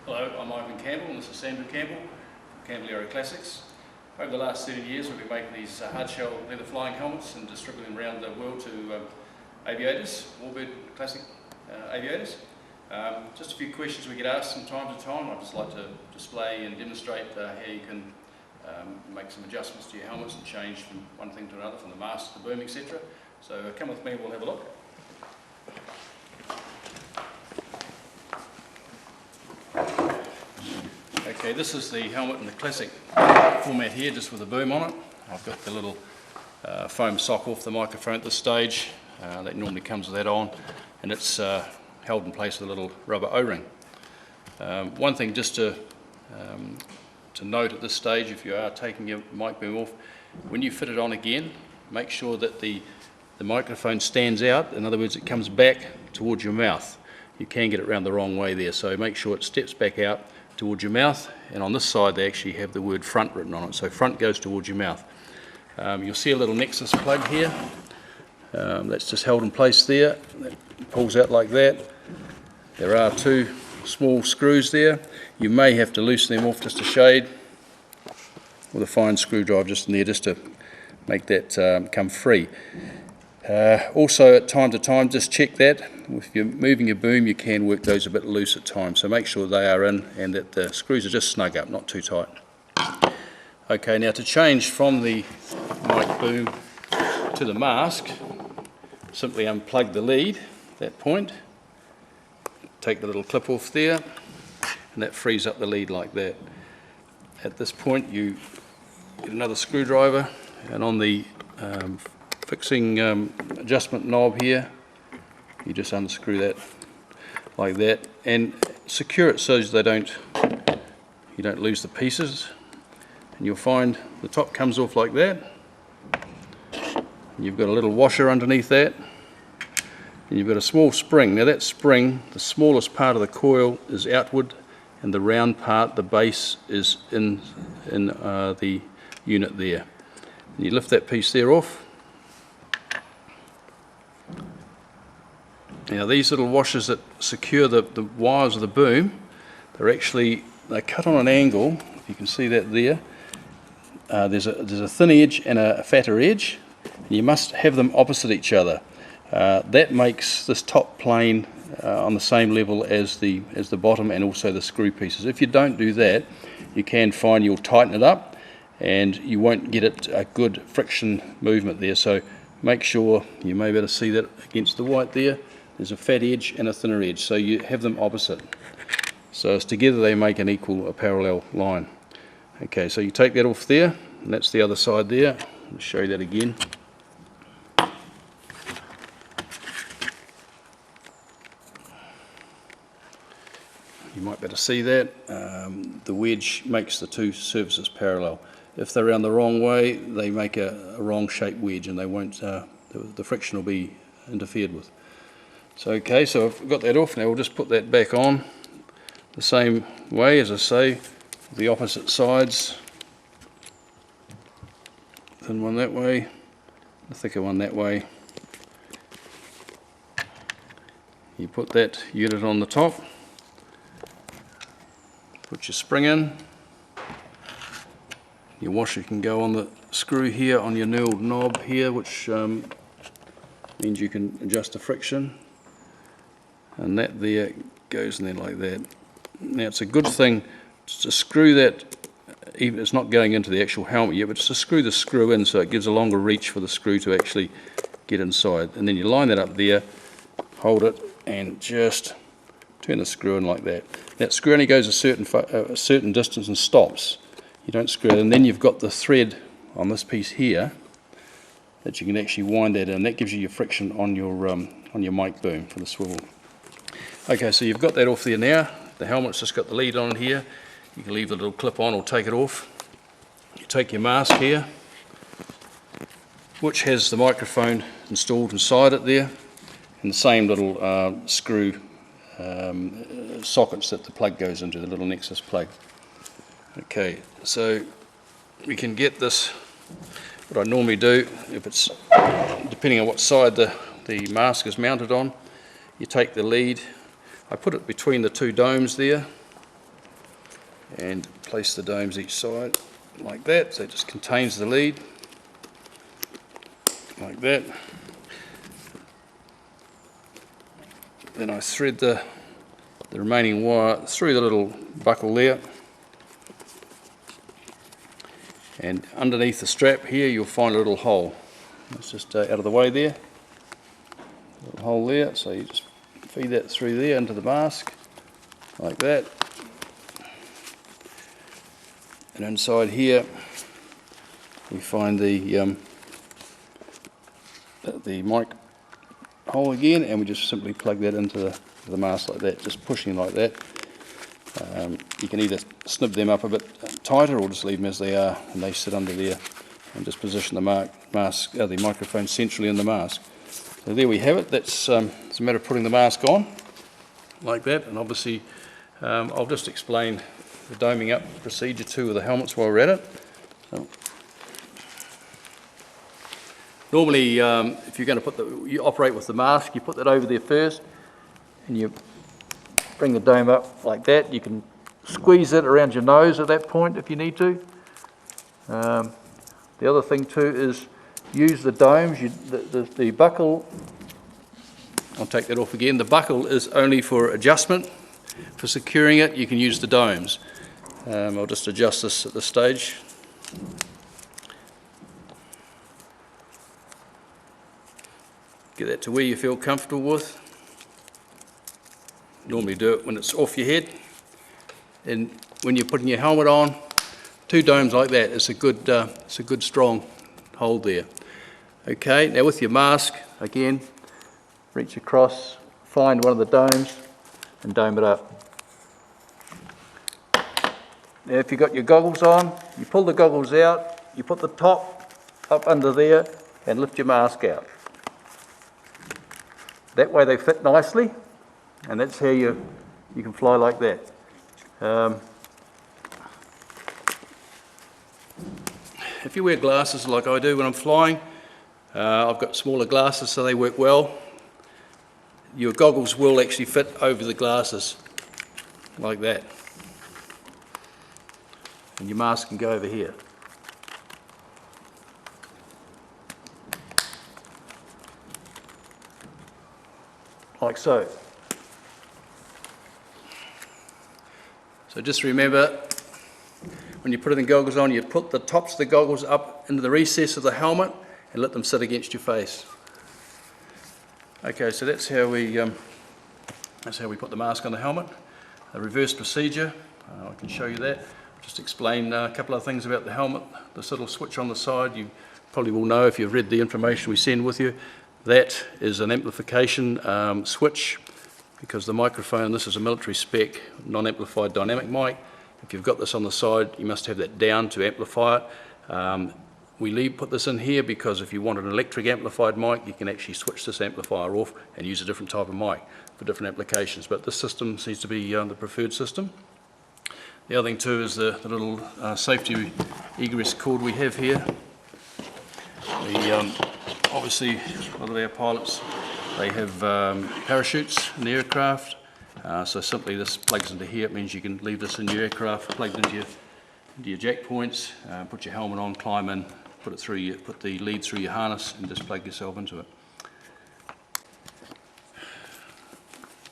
Hello, I'm Campbell and this is Campbell from Campbell Aero Classics. Over the last 30 years we've been making these hard shell leather flying helmets and distributing them around the world to aviators, warbird classic aviators. Just a few questions we get asked from time to time. I'd just like to display and demonstrate how you can make some adjustments to your helmets and change from one thing to another, from the mast to the boom, etc. So come with me, we'll have a look. Okay, this is the helmet in the classic format here, just with a boom on it. I've got the little foam sock off the microphone at this stage. That normally comes with that on, and it's held in place with a little rubber O-ring. One thing just to note at this stage, if you are taking your mic boom off, when you fit it on again, make sure that the microphone stands out. In other words, it comes back towards your mouth. You can get it around the wrong way there, so make sure it steps back out towards your mouth, and on this side they actually have the word front written on it, so front goes towards your mouth. You'll see a little Nexus plug here, that's just held in place there. That pulls out like that. There are two small screws there. You may have to loosen them off just a shade with a fine screwdriver just in there, just to make that come free. Also, at time to time, just check that. If you're moving your boom, you can work those a bit loose at times, so make sure they are in and that the screws are just snug up, not too tight. Okay, now to change from the mic boom to the mask, simply unplug the lead at that point, take the little clip off there, and that frees up the lead like that. At this point, you get another screwdriver, and on the fixing adjustment knob here, you just unscrew that like that and secure it so that you don't lose the pieces. And you'll find the top comes off like that, and you've got a little washer underneath that, and you've got a small spring. Now that spring, the smallest part of the coil is outward, and the round part, the base, is in the unit there. And you lift that piece there off. Now these little washers that secure the wires of the boom, they're cut on an angle. If you can see that there, there's a thin edge and a fatter edge, and you must have them opposite each other. That makes this top plane on the same level as the bottom, and also the screw pieces. If you don't do that, you can find you'll tighten it up and you won't get it a good friction movement there. So make sure, you may be able to see that against the white there, there's a fat edge and a thinner edge, so you have them opposite. So as together they make an equal, a parallel line. Okay, so you take that off there, and that's the other side there. I'll show you that again. You might be able to see that. The wedge makes the two surfaces parallel. If they're around the wrong way, they make a wrong shaped wedge, and they won't. The friction will be interfered with. So okay, so I've got that off. Now we'll just put that back on the same way, as I say, the opposite sides. Thin one that way, the thicker one that way. You put that unit on the top, put your spring in. Your washer can go on the screw here on your knurled knob here, which means you can adjust the friction. And that there goes in there like that. Now it's a good thing to screw that, even it's not going into the actual helmet yet, but just to screw the screw in so it gives a longer reach for the screw to actually get inside. And then you line that up there, hold it, and just turn the screw in like that. That screw only goes a certain distance and stops. You don't screw it, and then you've got the thread on this piece here that you can actually wind that in. That gives you your friction on your mic boom for the swivel. Okay, so you've got that off there now. The helmet's just got the lead on it here. You can leave the little clip on or take it off. You take your mask here, which has the microphone installed inside it there, and the same little screw sockets that the plug goes into, the little Nexus plug. Okay, so we can get this. What I normally do, if it's depending on what side the mask is mounted on, you take the lead. I put it between the two domes there, and place the domes each side like that, so it just contains the lead like that. Then I thread the remaining wire through the little buckle there, and underneath the strap here you'll find a little hole. It's just out of the way there, a little hole there, so you just feed that through there into the mask like that. And inside here we find the mic hole again, and we just simply plug that into the mask like that, just pushing like that. You can either snip them up a bit tighter or just leave them as they are, and they sit under there, and just position the the microphone centrally in the mask. So there we have it. That's it's a matter of putting the mask on like that, and obviously I'll just explain the doming up procedure too with the helmets while we're at it. So, normally, if you're going to you operate with the mask, you put that over there first, and you bring the dome up like that. You can squeeze it around your nose at that point if you need to. The other thing too is use the domes. The buckle, I'll take that off again. The buckle is only for adjustment. For securing it, you can use the domes. I'll just adjust this at this stage. Get that to where you feel comfortable with. Normally do it when it's off your head, and when you're putting your helmet on, two domes like that, it's a good strong hold there. Okay, now with your mask, again, reach across, find one of the domes and dome it up. Now if you've got your goggles on, you pull the goggles out, you put the top up under there and lift your mask out. That way they fit nicely, and that's how you can fly like that. If you wear glasses like I do when I'm flying, I've got smaller glasses so they work well. Your goggles will actually fit over the glasses like that, and your mask can go over here. Like so. So just remember, when you're putting the goggles on, you put the tops of the goggles up into the recess of the helmet and let them sit against your face. Okay, so that's how we put the mask on the helmet. A reverse procedure, I can show you that. Just explain a couple of things about the helmet. This little switch on the side, you probably will know if you've read the information we send with you. That is an amplification switch, because the microphone, this is a military spec non-amplified dynamic mic. If you've got this on the side, you must have that down to amplify it. We put this in here because if you want an electric amplified mic, you can actually switch this amplifier off and use a different type of mic for different applications. But this system seems to be the preferred system. The other thing too is the little safety egress cord we have here. Obviously, a lot of our pilots, they have parachutes in the aircraft. So simply this plugs into here. It means you can leave this in your aircraft, plugged into your jack points, put your helmet on, climb in, put the lead through your harness, and just plug yourself into it.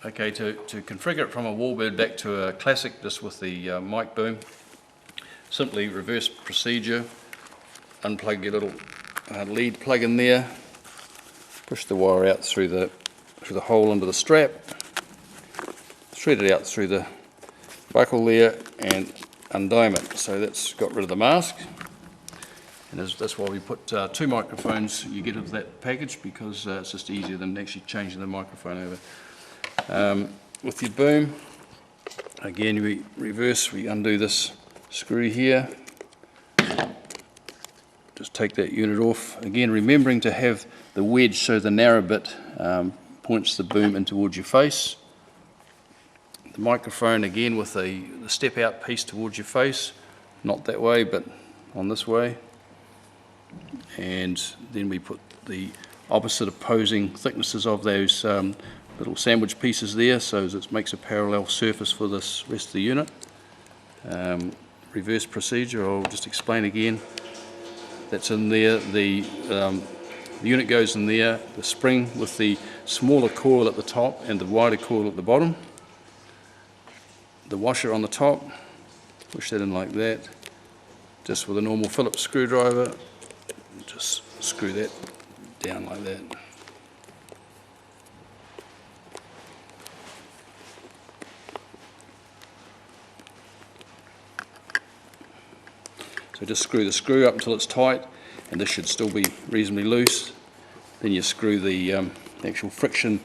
Okay, to configure it from a warbird back to a classic, just with the mic boom, simply reverse procedure. Unplug your little lead plug in there, push the wire out through the hole under the strap, thread it out through the buckle there, and undome it. So that's got rid of the mask, and that's why we put two microphones you get with that package, because it's just easier than actually changing the microphone over. With your boom, again we undo this screw here, just take that unit off, again remembering to have the wedge so the narrow bit points the boom in towards your face. The microphone again with the step out piece towards your face, not that way but on this way, and then we put the opposite opposing thicknesses of those little sandwich pieces there, so that it makes a parallel surface for this rest of the unit. reverse procedure. I'll just explain again. That's in there. The unit goes in there, the spring with the smaller coil at the top and the wider coil at the bottom. The washer on the top, push that in like that, just with a normal Phillips screwdriver, just screw that down like that. So just screw the screw up until it's tight, and this should still be reasonably loose. Then you screw the actual friction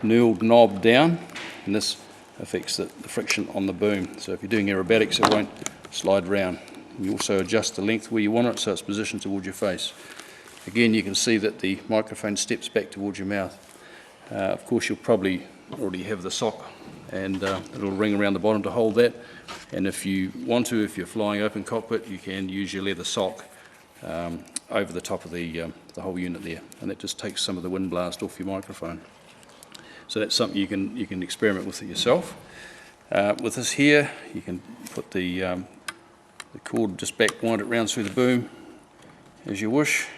knurled knob down, and this affects the friction on the boom. So if you're doing aerobatics, it won't slide round. You also adjust the length where you want it so it's positioned towards your face. Again, you can see that the microphone steps back towards your mouth. Of course, you'll probably already have the sock, and it'll ring around the bottom to hold that. And if you want to, if you're flying open cockpit, you can use your leather sock over the top of the whole unit there, and that just takes some of the wind blast off your microphone. So that's something you can experiment with it yourself. With this here, you can put the cord just back, wind it round through the boom as you wish,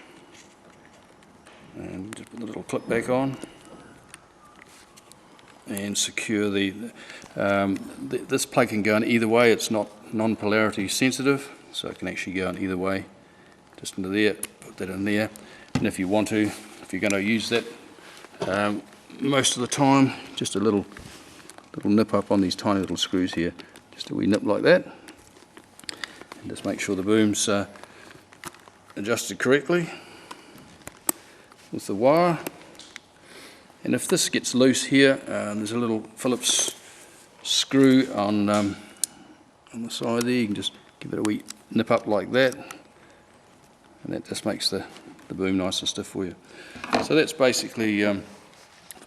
and just put the little clip back on and secure this plug can go in either way. It's not non-polarity sensitive, so it can actually go in either way. Just into there, put that in there, and if you want to, if you're going to use that most of the time, just a little nip up on these tiny little screws here, just a wee nip like that, and just make sure the boom's adjusted correctly with the wire. And if this gets loose here, there's a little Phillips screw on the side there. You can just give it a wee nip up like that, and that just makes the boom nice and stiff for you. So that's basically the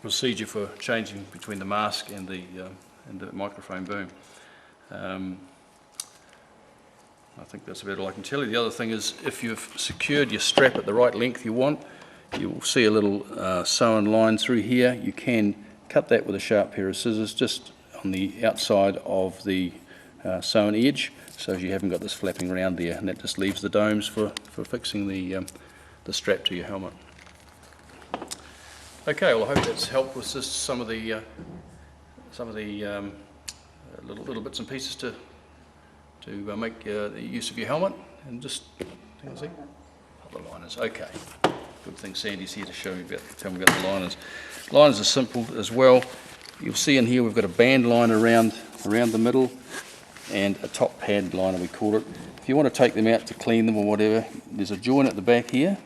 procedure for changing between the mask and the microphone boom. I think that's about all I can tell you. The other thing is, if you've secured your strap at the right length you want, you will see a little sewn line through here. You can cut that with a sharp pair of scissors just on the outside of the sewn edge, so you haven't got this flapping around there, and that just leaves the domes for fixing the strap to your helmet. Okay, well, I hope that's helped with just some of the little bits and pieces to make the use of your helmet. And just see, the liners. Okay, good thing Sandy's here to tell me about the liners. Liners are simple as well. You'll see in here we've got a band liner around the middle and a top pad liner, we call it. If you want to take them out to clean them or whatever, there's a joint at the back here.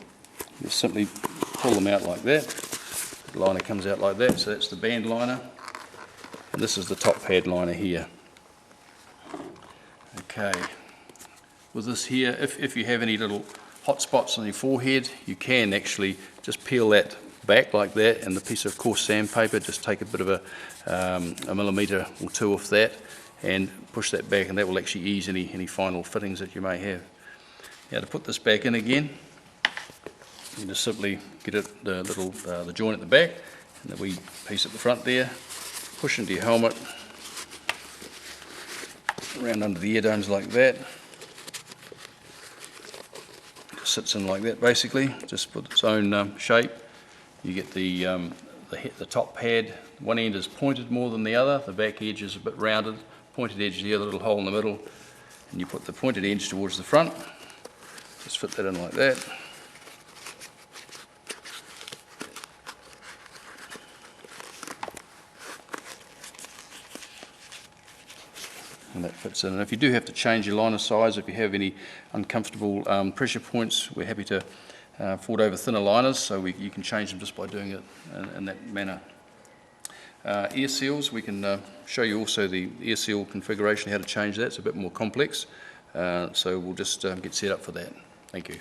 You simply pull them out like that. The liner comes out like that, so that's the band liner, and this is the top pad liner here. Okay, with this here, if you have any little hot spots on your forehead, you can actually just peel that back like that, and the piece of coarse sandpaper, just take a bit of a millimetre or two off that and push that back, and that will actually ease any final fittings that you may have. Now, to put this back in again, you just simply get the joint at the back and the wee piece at the front there, push into your helmet, around under the ear domes like that. It sits in like that basically, just with its own shape. You get the top pad, one end is pointed more than the other, the back edge is a bit rounded, pointed edge here, a little hole in the middle, and you put the pointed edge towards the front, just fit that in like that. And that fits in. And if you do have to change your liner size, if you have any uncomfortable pressure points, we're happy to forward over thinner liners, so you can change them just by doing it in that manner. Air seals, we can show you also the air seal configuration, how to change that. It's a bit more complex, so we'll just get set up for that. Thank you.